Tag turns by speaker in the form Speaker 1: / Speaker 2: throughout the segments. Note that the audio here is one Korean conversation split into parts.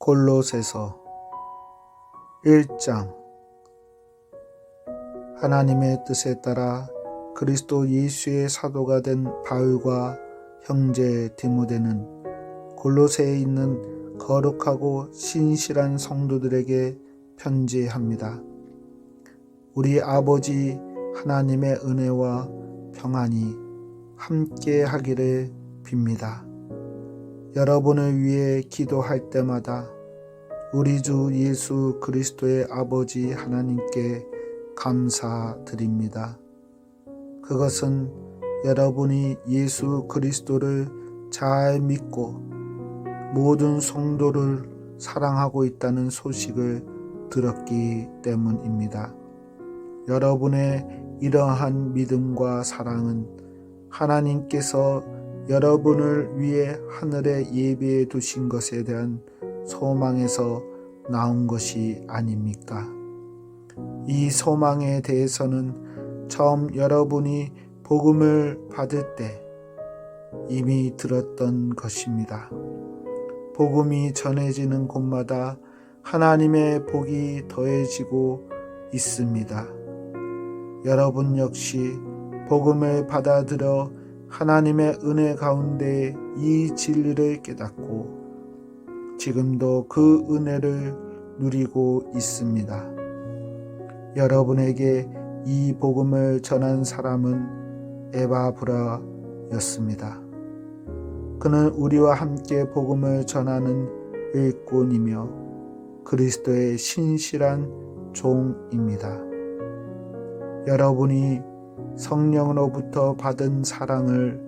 Speaker 1: 골로새서 1장. 하나님의 뜻에 따라 그리스도 예수의 사도가 된 바울과 형제 디모데는 골로새에 있는 거룩하고 신실한 성도들에게 편지합니다. 우리 아버지 하나님의 은혜와 평안이 함께 하기를 빕니다. 여러분을 위해 기도할 때마다 우리 주 예수 그리스도의 아버지 하나님께 감사드립니다. 그것은 여러분이 예수 그리스도를 잘 믿고 모든 성도를 사랑하고 있다는 소식을 들었기 때문입니다. 여러분의 이러한 믿음과 사랑은 하나님께서 여러분을 위해 하늘에 예비해 두신 것에 대한 소망에서 나온 것이 아닙니까? 이 소망에 대해서는 처음 여러분이 복음을 받을 때 이미 들었던 것입니다. 복음이 전해지는 곳마다 하나님의 복이 더해지고 있습니다. 여러분 역시 복음을 받아들여 하나님의 은혜 가운데 이 진리를 깨닫고 지금도 그 은혜를 누리고 있습니다. 여러분에게 이 복음을 전한 사람은 에바브라였습니다. 그는 우리와 함께 복음을 전하는 일꾼이며 그리스도의 신실한 종입니다. 여러분이 성령으로부터 받은 사랑을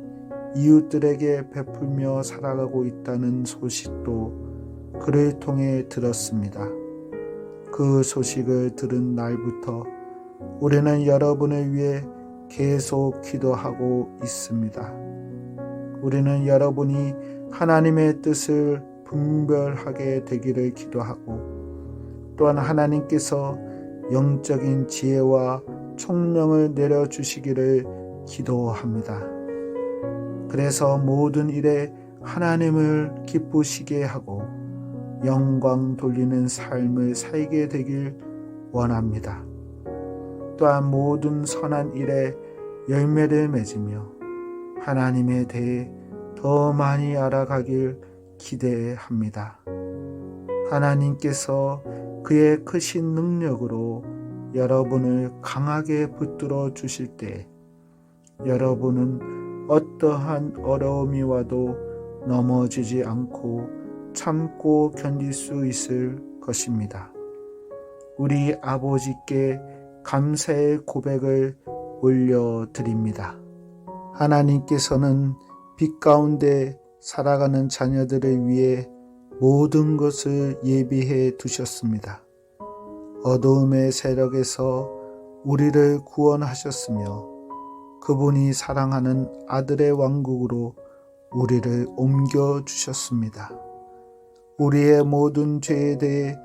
Speaker 1: 이웃들에게 베풀며 살아가고 있다는 소식도 그를 통해 들었습니다. 그 소식을 들은 날부터 우리는 여러분을 위해 계속 기도하고 있습니다. 우리는 여러분이 하나님의 뜻을 분별하게 되기를 기도하고 또한 하나님께서 영적인 지혜와 총명을 내려주시기를 기도합니다. 그래서 모든 일에 하나님을 기쁘시게 하고 영광 돌리는 삶을 살게 되길 원합니다. 또한 모든 선한 일에 열매를 맺으며 하나님에 대해 더 많이 알아가길 기대합니다. 하나님께서 그의 크신 능력으로 여러분을 강하게 붙들어 주실 때 여러분은 어떠한 어려움이 와도 넘어지지 않고 참고 견딜 수 있을 것입니다. 우리 아버지께 감사의 고백을 올려드립니다. 하나님께서는 빛 가운데 살아가는 자녀들을 위해 모든 것을 예비해 두셨습니다. 어두움의 세력에서 우리를 구원하셨으며 그분이 사랑하는 아들의 왕국으로 우리를 옮겨주셨습니다. 우리의 모든 죄에 대해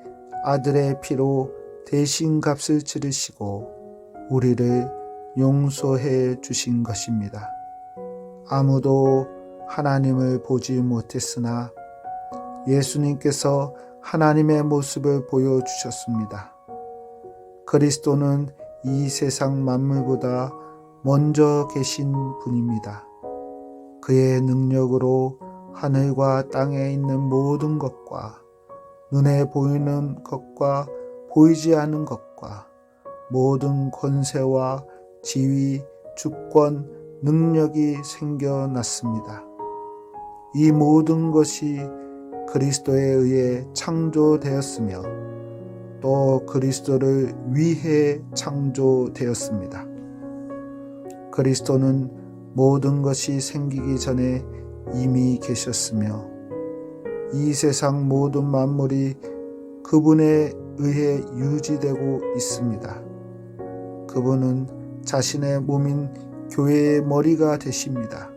Speaker 1: 아들의 피로 대신 값을 치르시고 우리를 용서해 주신 것입니다. 아무도 하나님을 보지 못했으나 예수님께서 하나님의 모습을 보여주셨습니다. 그리스도는 이 세상 만물보다 먼저 계신 분입니다. 그의 능력으로 하늘과 땅에 있는 모든 것과 눈에 보이는 것과 보이지 않은 것과 모든 권세와 지위, 주권, 능력이 생겨났습니다. 이 모든 것이 그리스도에 의해 창조되었으며 또 그리스도를 위해 창조되었습니다. 그리스도는 모든 것이 생기기 전에 이미 계셨으며 이 세상 모든 만물이 그분에 의해 유지되고 있습니다. 그분은 자신의 몸인 교회의 머리가 되십니다.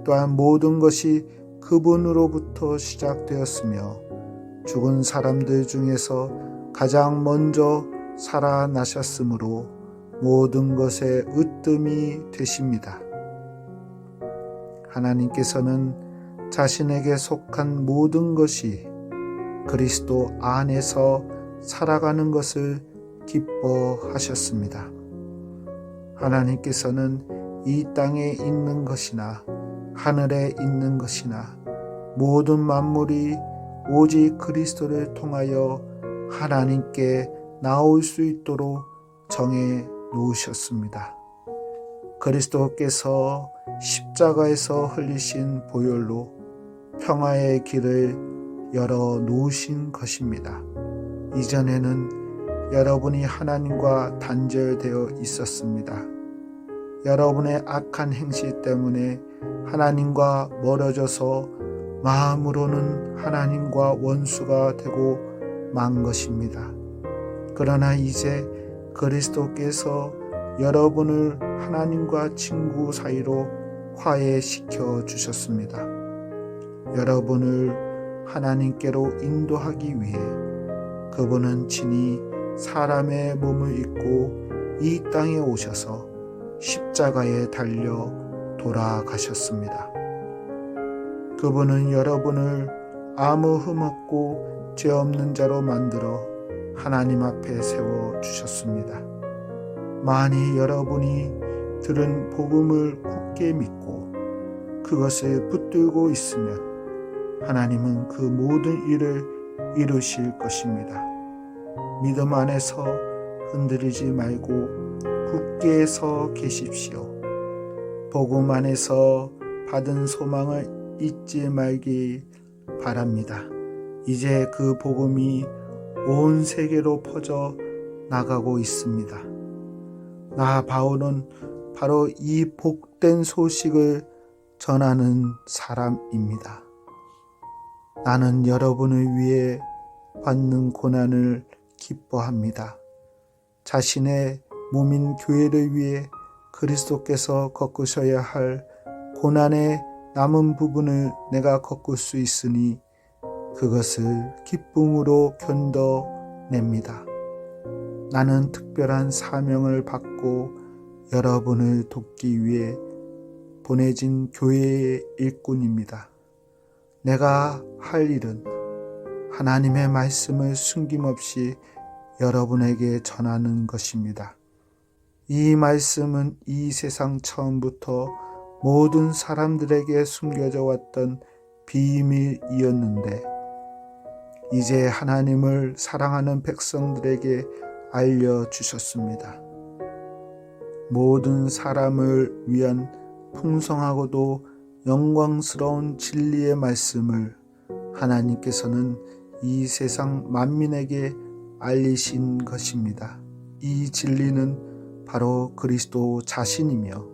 Speaker 1: 또한 모든 것이 그분으로부터 시작되었으며 죽은 사람들 중에서 가장 먼저 살아나셨으므로 모든 것의 으뜸이 되십니다. 하나님께서는 자신에게 속한 모든 것이 그리스도 안에서 살아가는 것을 기뻐하셨습니다. 하나님께서는 이 땅에 있는 것이나 하늘에 있는 것이나 모든 만물이 오직 그리스도를 통하여 하나님께 나올 수 있도록 정해 놓으셨습니다. 그리스도께서 십자가에서 흘리신 보혈로 평화의 길을 열어 놓으신 것입니다. 이전에는 여러분이 하나님과 단절되어 있었습니다. 여러분의 악한 행실 때문에 하나님과 멀어져서 마음으로는 하나님과 원수가 되고 만 것입니다. 그러나 이제 그리스도께서 여러분을 하나님과 친구 사이로 화해시켜 주셨습니다. 여러분을 하나님께로 인도하기 위해 그분은 친히 사람의 몸을 입고 이 땅에 오셔서 십자가에 달려 돌아가셨습니다. 그분은 여러분을 아무 흠없고 죄 없는 자로 만들어 하나님 앞에 세워 주셨습니다. 만일 여러분이 들은 복음을 굳게 믿고 그것을 붙들고 있으면 하나님은 그 모든 일을 이루실 것입니다. 믿음 안에서 흔들리지 말고 굳게 서 계십시오. 복음 안에서 받은 소망을 잊지 말기 바랍니다. 이제 그 복음이 온 세계로 퍼져 나가고 있습니다. 나 바울은 바로 이 복된 소식을 전하는 사람입니다. 나는 여러분을 위해 받는 고난을 기뻐합니다. 자신의 몸인 교회를 위해 그리스도께서 겪으셔야 할 고난의 남은 부분을 내가 겪을 수 있으니 그것을 기쁨으로 견뎌냅니다. 나는 특별한 사명을 받고 여러분을 돕기 위해 보내진 교회의 일꾼입니다. 내가 할 일은 하나님의 말씀을 숨김없이 여러분에게 전하는 것입니다. 이 말씀은 이 세상 처음부터 모든 사람들에게 숨겨져 왔던 비밀이었는데 이제 하나님을 사랑하는 백성들에게 알려주셨습니다. 모든 사람을 위한 풍성하고도 영광스러운 진리의 말씀을 하나님께서는 이 세상 만민에게 알리신 것입니다. 이 진리는 바로 그리스도 자신이며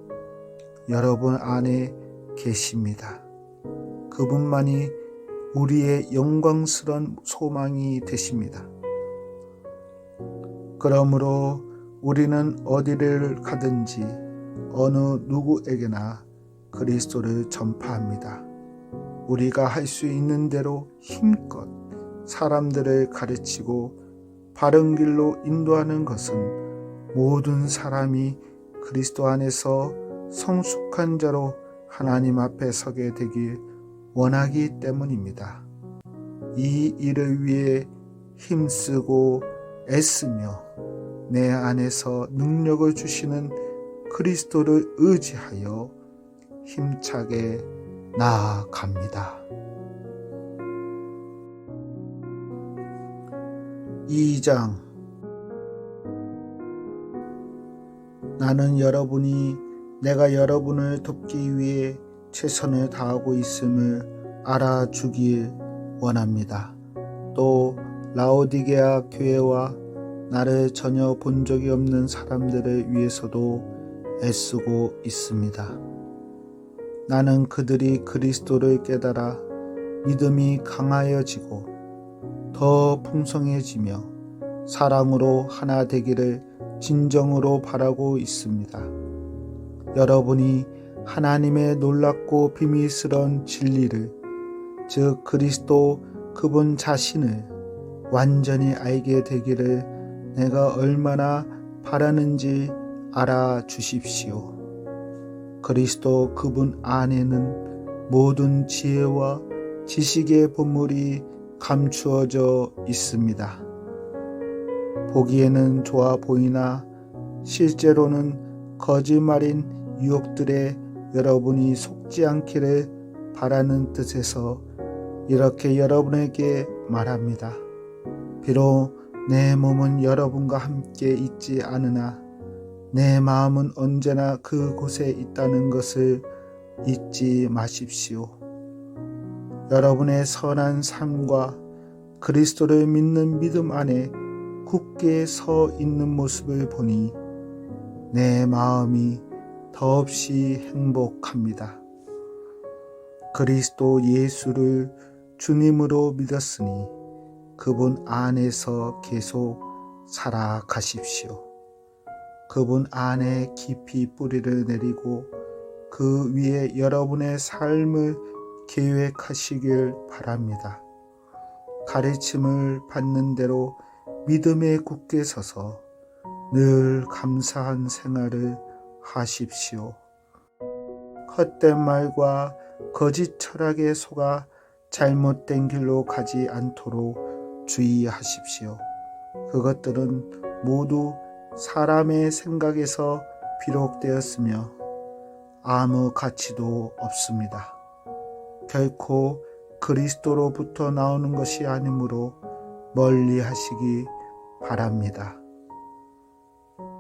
Speaker 1: 여러분 안에 계십니다. 그분만이 우리의 영광스러운 소망이 되십니다. 그러므로 우리는 어디를 가든지 어느 누구에게나 그리스도를 전파합니다. 우리가 할 수 있는 대로 힘껏 사람들을 가르치고 바른 길로 인도하는 것은 모든 사람이 그리스도 안에서 성숙한 자로 하나님 앞에 서게 되길 원하기 때문입니다. 이 일을 위해 힘쓰고 애쓰며 내 안에서 능력을 주시는 그리스도를 의지하여 힘차게 나아갑니다. 2장 나는 여러분이 내가 여러분을 돕기 위해 최선을 다하고 있음을 알아주길 원합니다. 또 라오디게아 교회와 나를 전혀 본 적이 없는 사람들을 위해서도 애쓰고 있습니다. 나는 그들이 그리스도를 깨달아 믿음이 강하여지고 더 풍성해지며 사랑으로 하나 되기를 진정으로 바라고 있습니다. 여러분이 하나님의 놀랍고 비밀스러운 진리를, 즉 그리스도 그분 자신을 완전히 알게 되기를 내가 얼마나 바라는지 알아주십시오. 그리스도 그분 안에는 모든 지혜와 지식의 보물이 감추어져 있습니다. 보기에는 좋아 보이나 실제로는 거짓말인 유혹들에 여러분이 속지 않기를 바라는 뜻에서 이렇게 여러분에게 말합니다. 비록 내 몸은 여러분과 함께 있지 않으나 내 마음은 언제나 그곳에 있다는 것을 잊지 마십시오. 여러분의 선한 삶과 그리스도를 믿는 믿음 안에 굳게 서 있는 모습을 보니 내 마음이 더없이 행복합니다. 그리스도 예수를 주님으로 믿었으니 그분 안에서 계속 살아가십시오. 그분 안에 깊이 뿌리를 내리고 그 위에 여러분의 삶을 계획하시길 바랍니다. 가르침을 받는 대로 믿음에 굳게 서서 늘 감사한 생활을 하십시오. 헛된 말과 거짓 철학에 속아 잘못된 길로 가지 않도록 주의하십시오. 그것들은 모두 사람의 생각에서 비롯되었으며 아무 가치도 없습니다. 결코 그리스도로부터 나오는 것이 아니므로 멀리 하시기 바랍니다.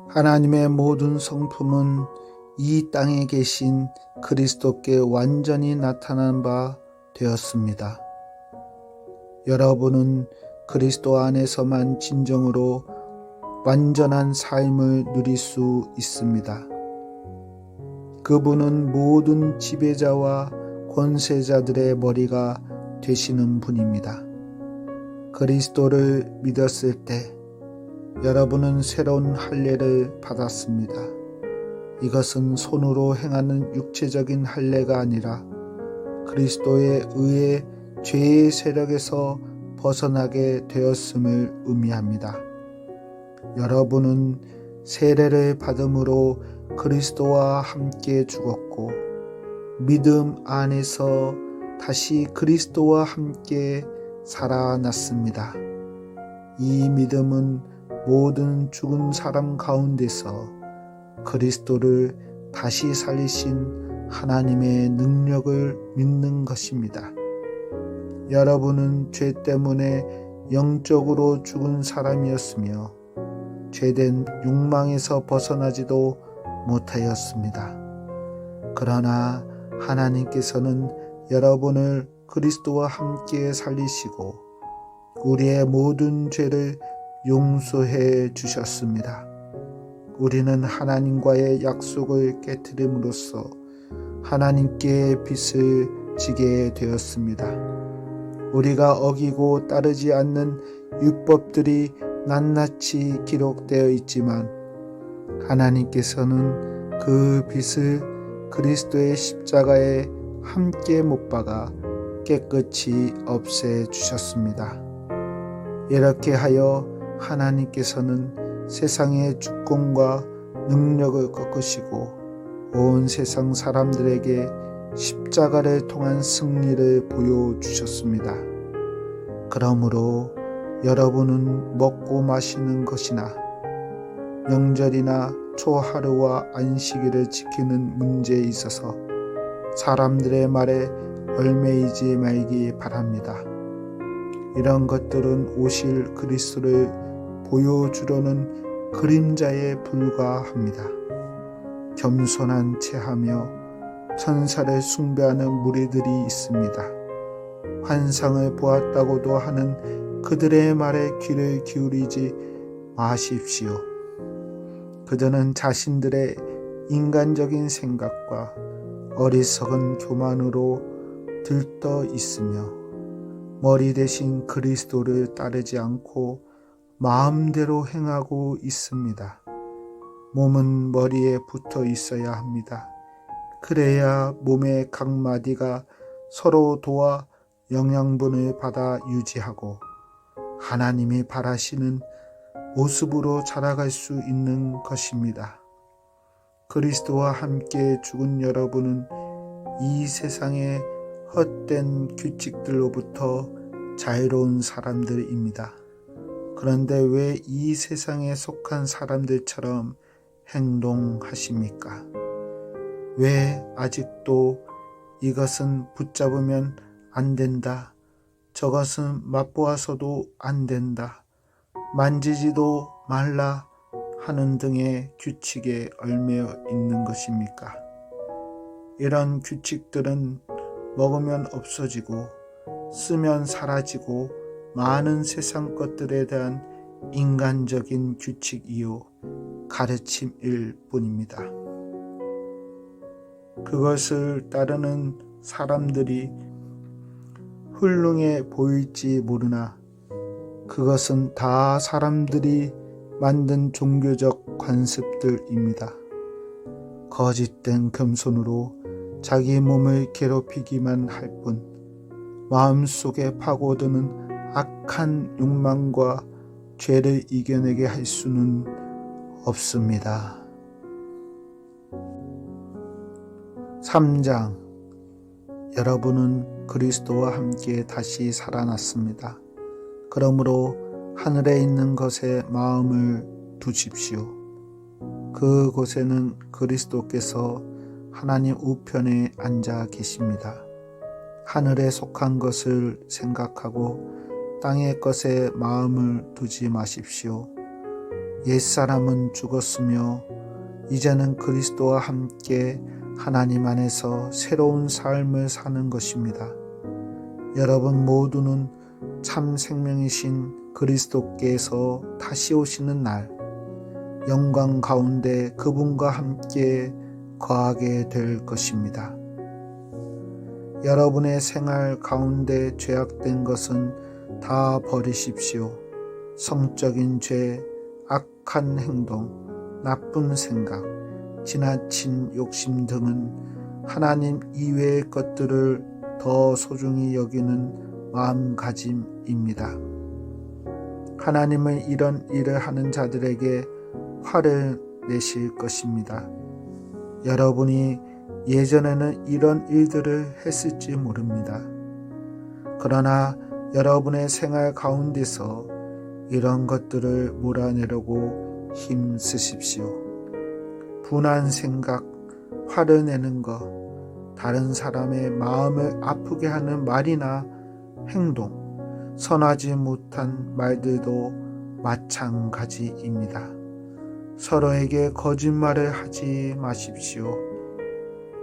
Speaker 1: 하나님의 모든 성품은 이 땅에 계신 그리스도께 완전히 나타난 바 되었습니다. 여러분은 그리스도 안에서만 진정으로 완전한 삶을 누릴 수 있습니다. 그분은 모든 지배자와 권세자들의 머리가 되시는 분입니다. 그리스도를 믿었을 때 여러분은 새로운 할례를 받았습니다. 이것은 손으로 행하는 육체적인 할례가 아니라 그리스도의 의해 죄의 세력에서 벗어나게 되었음을 의미합니다. 여러분은 세례를 받음으로 그리스도와 함께 죽었고 믿음 안에서 다시 그리스도와 함께 살아났습니다. 이 믿음은 모든 죽은 사람 가운데서 그리스도를 다시 살리신 하나님의 능력을 믿는 것입니다. 여러분은 죄 때문에 영적으로 죽은 사람이었으며 죄된 욕망에서 벗어나지도 못하였습니다. 그러나 하나님께서는 여러분을 그리스도와 함께 살리시고 우리의 모든 죄를 용서해 주셨습니다. 우리는 하나님과의 약속을 깨뜨림으로써 하나님께 빚을 지게 되었습니다. 우리가 어기고 따르지 않는 율법들이 낱낱이 기록되어 있지만 하나님께서는 그 빚을 그리스도의 십자가에 함께 못 박아 깨끗이 없애 주셨습니다. 이렇게 하여 하나님께서는 세상의 주권과 능력을 꺾으시고 온 세상 사람들에게 십자가를 통한 승리를 보여주셨습니다. 그러므로 여러분은 먹고 마시는 것이나 명절이나 초하루와 안식일을 지키는 문제에 있어서 사람들의 말에 얽매이지 말기 바랍니다. 이런 것들은 오실 그리스도를 보여주려는 그림자에 불과합니다. 겸손한 체하며 천사를 숭배하는 무리들이 있습니다. 환상을 보았다고도 하는 그들의 말에 귀를 기울이지 마십시오. 그들은 자신들의 인간적인 생각과 어리석은 교만으로 들떠 있으며 머리 대신 그리스도를 따르지 않고 마음대로 행하고 있습니다. 몸은 머리에 붙어 있어야 합니다. 그래야 몸의 각 마디가 서로 도와 영양분을 받아 유지하고 하나님이 바라시는 모습으로 자라갈 수 있는 것입니다. 그리스도와 함께 죽은 여러분은 이 세상의 헛된 규칙들로부터 자유로운 사람들입니다. 그런데 왜 이 세상에 속한 사람들처럼 행동하십니까? 왜 아직도 이것은 붙잡으면 안 된다, 저것은 맛보아서도 안 된다, 만지지도 말라 하는 등의 규칙에 얽매여 있는 것입니까? 이런 규칙들은 먹으면 없어지고 쓰면 사라지고 많은 세상 것들에 대한 인간적인 규칙이요 가르침일 뿐입니다. 그것을 따르는 사람들이 훌륭해 보일지 모르나 그것은 다 사람들이 만든 종교적 관습들입니다. 거짓된 겸손으로 자기 몸을 괴롭히기만 할 뿐 마음속에 파고드는 악한 욕망과 죄를 이겨내게 할 수는 없습니다. 3장. 여러분은 그리스도와 함께 다시 살아났습니다. 그러므로 하늘에 있는 것에 마음을 두십시오. 그곳에는 그리스도께서 하나님 우편에 앉아 계십니다. 하늘에 속한 것을 생각하고 땅의 것에 마음을 두지 마십시오. 옛사람은 죽었으며 이제는 그리스도와 함께 하나님 안에서 새로운 삶을 사는 것입니다. 여러분 모두는 참 생명이신 그리스도께서 다시 오시는 날 영광 가운데 그분과 함께 거하게 될 것입니다. 여러분의 생활 가운데 죄악된 것은 다 버리십시오. 성적인 죄, 악한 행동, 나쁜 생각, 지나친 욕심 등은 하나님 이외의 것들을 더 소중히 여기는 마음가짐입니다. 하나님은 이런 일을 하는 자들에게 화를 내실 것입니다. 여러분이 예전에는 이런 일들을 했을지 모릅니다. 그러나 여러분의 생활 가운데서 이런 것들을 몰아내려고 힘쓰십시오. 분한 생각, 화를 내는 것, 다른 사람의 마음을 아프게 하는 말이나 행동, 선하지 못한 말들도 마찬가지입니다. 서로에게 거짓말을 하지 마십시오.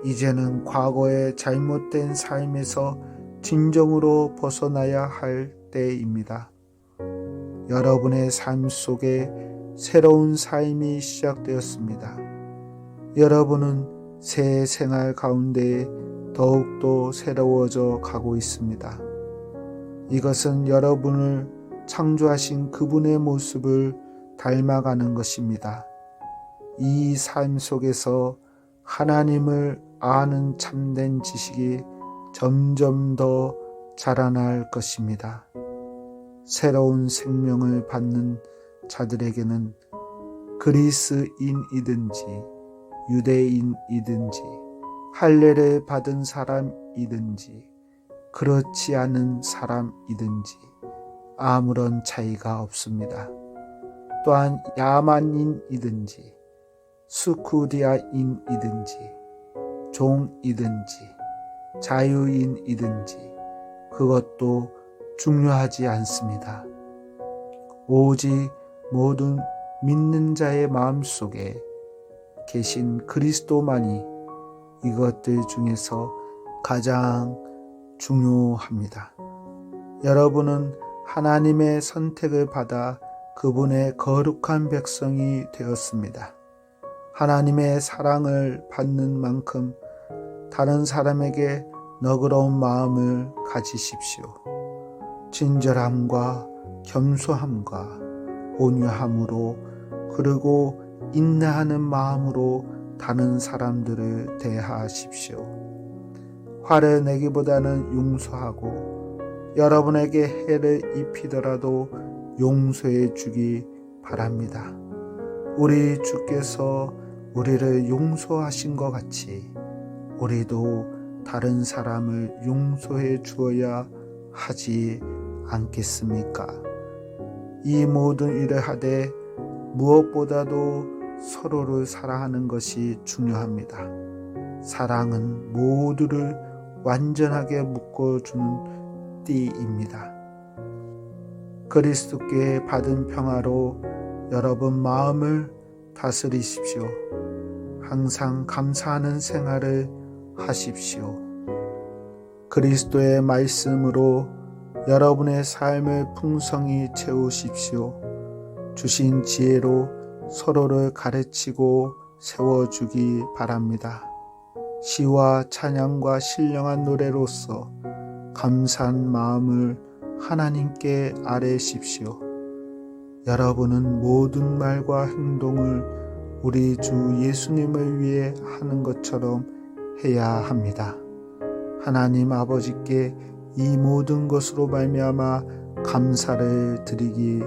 Speaker 1: 이제는 과거의 잘못된 삶에서 진정으로 벗어나야 할 때입니다. 여러분의 삶 속에 새로운 삶이 시작되었습니다. 여러분은 새 생활 가운데 더욱더 새로워져 가고 있습니다. 이것은 여러분을 창조하신 그분의 모습을 닮아가는 것입니다. 이 삶 속에서 하나님을 아는 참된 지식이 점점 더 자라날 것입니다. 새로운 생명을 받는 자들에게는 그리스인이든지 유대인이든지 할례를 받은 사람이든지 그렇지 않은 사람이든지 아무런 차이가 없습니다. 또한 야만인이든지 스쿠디아인이든지 종이든지 자유인이든지 그것도 중요하지 않습니다. 오직 모든 믿는 자의 마음속에 계신 그리스도만이 이것들 중에서 가장 중요합니다. 여러분은 하나님의 선택을 받아 그분의 거룩한 백성이 되었습니다. 하나님의 사랑을 받는 만큼 다른 사람에게 너그러운 마음을 가지십시오. 친절함과 겸손함과 온유함으로 그리고 인내하는 마음으로 다른 사람들을 대하십시오. 화를 내기보다는 용서하고 여러분에게 해를 입히더라도 용서해 주기 바랍니다. 우리 주께서 우리를 용서하신 것 같이 우리도 다른 사람을 용서해 주어야 하지 않겠습니까? 이 모든 일을 하되 무엇보다도 서로를 사랑하는 것이 중요합니다. 사랑은 모두를 완전하게 묶어주는 띠입니다. 그리스도께 받은 평화로 여러분 마음을 다스리십시오. 항상 감사하는 생활을 하십시오. 그리스도의 말씀으로 여러분의 삶을 풍성히 채우십시오. 주신 지혜로 서로를 가르치고 세워주기 바랍니다. 시와 찬양과 신령한 노래로서 감사한 마음을 하나님께 아뢰십시오. 여러분은 모든 말과 행동을 우리 주 예수님을 위해 하는 것처럼 해야 합니다. 하나님 아버지께 이 모든 것으로 말미암아 감사를 드리기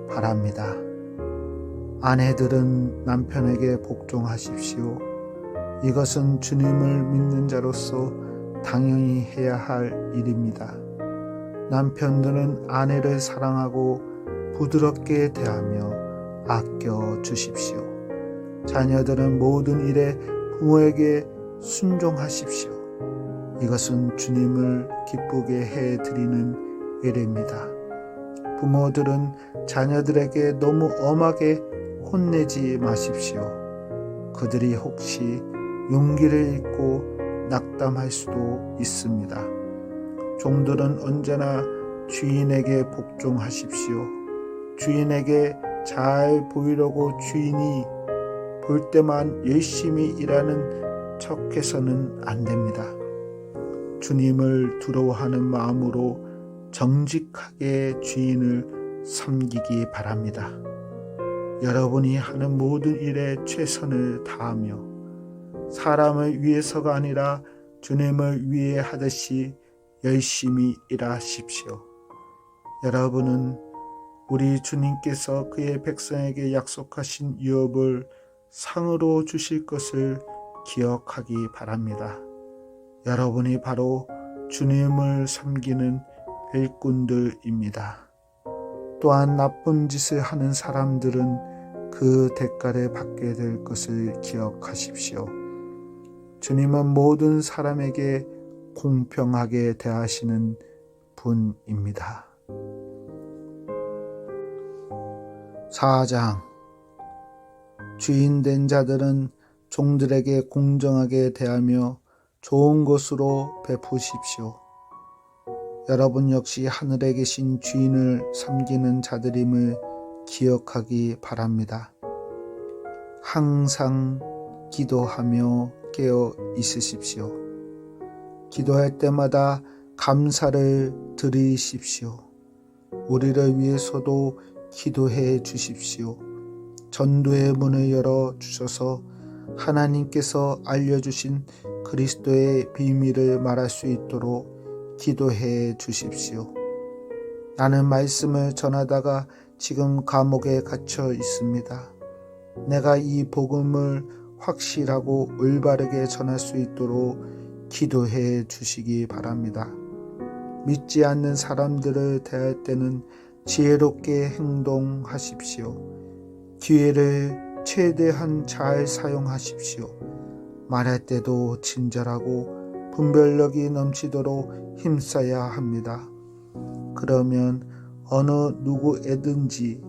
Speaker 1: 바랍니다. 아내들은 남편에게 복종하십시오. 이것은 주님을 믿는 자로서 당연히 해야 할 일입니다. 남편들은 아내를 사랑하고 부드럽게 대하며 아껴 주십시오. 자녀들은 모든 일에 부모에게 순종하십시오. 이것은 주님을 기쁘게 해드리는 일입니다. 부모들은 자녀들에게 너무 엄하게 혼내지 마십시오. 그들이 혹시 용기를 잃고 낙담할 수도 있습니다. 종들은 언제나 주인에게 복종하십시오. 주인에게 잘 보이려고 주인이 볼 때만 열심히 일하는 척해서는 안 됩니다. 주님을 두려워하는 마음으로 정직하게 주인을 섬기기 바랍니다. 여러분이 하는 모든 일에 최선을 다하며 사람을 위해서가 아니라 주님을 위해 하듯이 열심히 일하십시오. 여러분은 우리 주님께서 그의 백성에게 약속하신 유업을 상으로 주실 것을 기억하기 바랍니다. 여러분이 바로 주님을 섬기는 일꾼들입니다. 또한 나쁜 짓을 하는 사람들은 그 대가를 받게 될 것을 기억하십시오. 주님은 모든 사람에게 공평하게 대하시는 분입니다. 4장 주인 된 자들은 종들에게 공정하게 대하며 좋은 것으로 베푸십시오. 여러분 역시 하늘에 계신 주인을 섬기는 자들임을 기억하기 바랍니다. 항상 기도하며 깨어 있으십시오. 기도할 때마다 감사를 드리십시오. 우리를 위해서도 기도해 주십시오. 전도의 문을 열어 주셔서 하나님께서 알려주신 그리스도의 비밀을 말할 수 있도록 기도해 주십시오. 나는 말씀을 전하다가 지금 감옥에 갇혀 있습니다. 내가 이 복음을 확실하고 올바르게 전할 수 있도록 기도해 주시기 바랍니다. 믿지 않는 사람들을 대할 때는 지혜롭게 행동하십시오. 기회를 최대한 잘 사용하십시오. 말할 때도 친절하고 분별력이 넘치도록 힘써야 합니다. 그러면 어느 누구에든지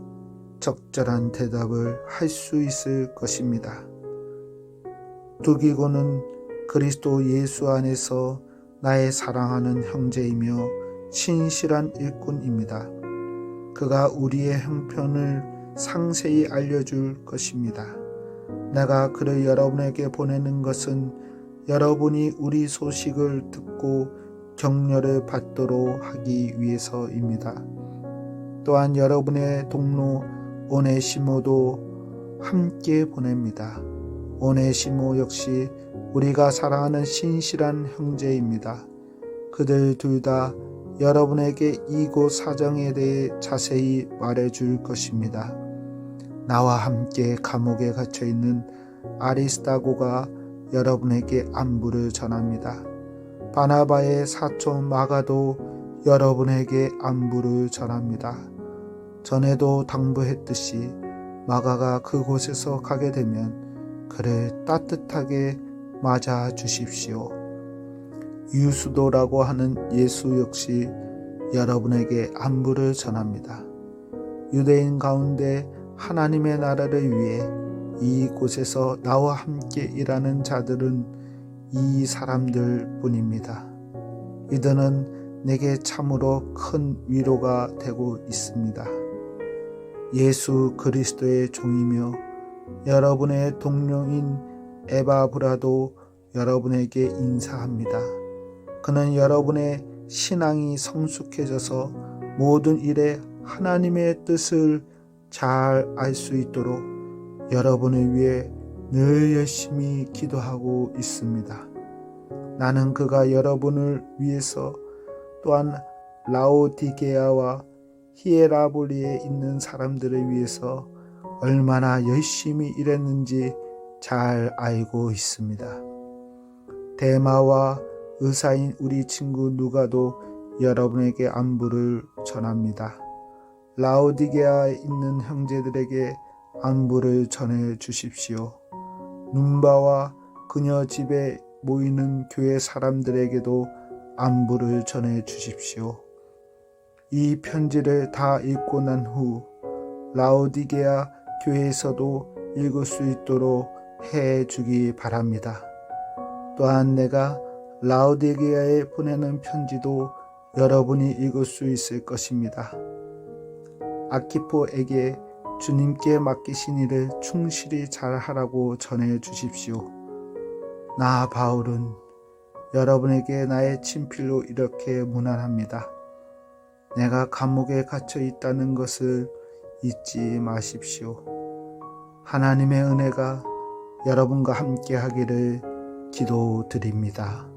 Speaker 1: 적절한 대답을 할 수 있을 것입니다. 두기고는 그리스도 예수 안에서 나의 사랑하는 형제이며 신실한 일꾼입니다. 그가 우리의 형편을 상세히 알려줄 것입니다. 내가 그를 여러분에게 보내는 것은 여러분이 우리 소식을 듣고 격려를 받도록 하기 위해서입니다. 또한 여러분의 동료 오네시모도 함께 보냅니다. 오네시모 역시 우리가 사랑하는 신실한 형제입니다. 그들 둘 다 여러분에게 이곳 사정에 대해 자세히 말해줄 것입니다. 나와 함께 감옥에 갇혀 있는 아리스다고가 여러분에게 안부를 전합니다. 바나바의 사촌 마가도 여러분에게 안부를 전합니다. 전에도 당부했듯이 마가가 그곳에서 가게 되면 그를 따뜻하게 맞아 주십시오. 유수도라고 하는 예수 역시 여러분에게 안부를 전합니다. 유대인 가운데 하나님의 나라를 위해 이곳에서 나와 함께 일하는 자들은 이 사람들 뿐입니다. 이들은 내게 참으로 큰 위로가 되고 있습니다. 예수 그리스도의 종이며 여러분의 동료인 에바브라도 여러분에게 인사합니다. 그는 여러분의 신앙이 성숙해져서 모든 일에 하나님의 뜻을 잘 알 수 있도록 여러분을 위해 늘 열심히 기도하고 있습니다. 나는 그가 여러분을 위해서 또한 라오디게아와 히에라볼리에 있는 사람들을 위해서 얼마나 열심히 일했는지 잘 알고 있습니다. 데마와 의사인 우리 친구 누가도 여러분에게 안부를 전합니다. 라오디게아에 있는 형제들에게 안부를 전해 주십시오. 눈바와 그녀 집에 모이는 교회 사람들에게도 안부를 전해 주십시오. 이 편지를 다 읽고 난 후 라오디게아 교회에서도 읽을 수 있도록 해 주기 바랍니다. 또한 내가 라오디게아에 보내는 편지도 여러분이 읽을 수 있을 것입니다. 아키포에게 주님께 맡기신 일을 충실히 잘하라고 전해 주십시오. 나 바울은 여러분에게 나의 친필로 이렇게 문안합니다. 내가 감옥에 갇혀 있다는 것을 잊지 마십시오. 하나님의 은혜가 여러분과 함께 하기를 기도드립니다.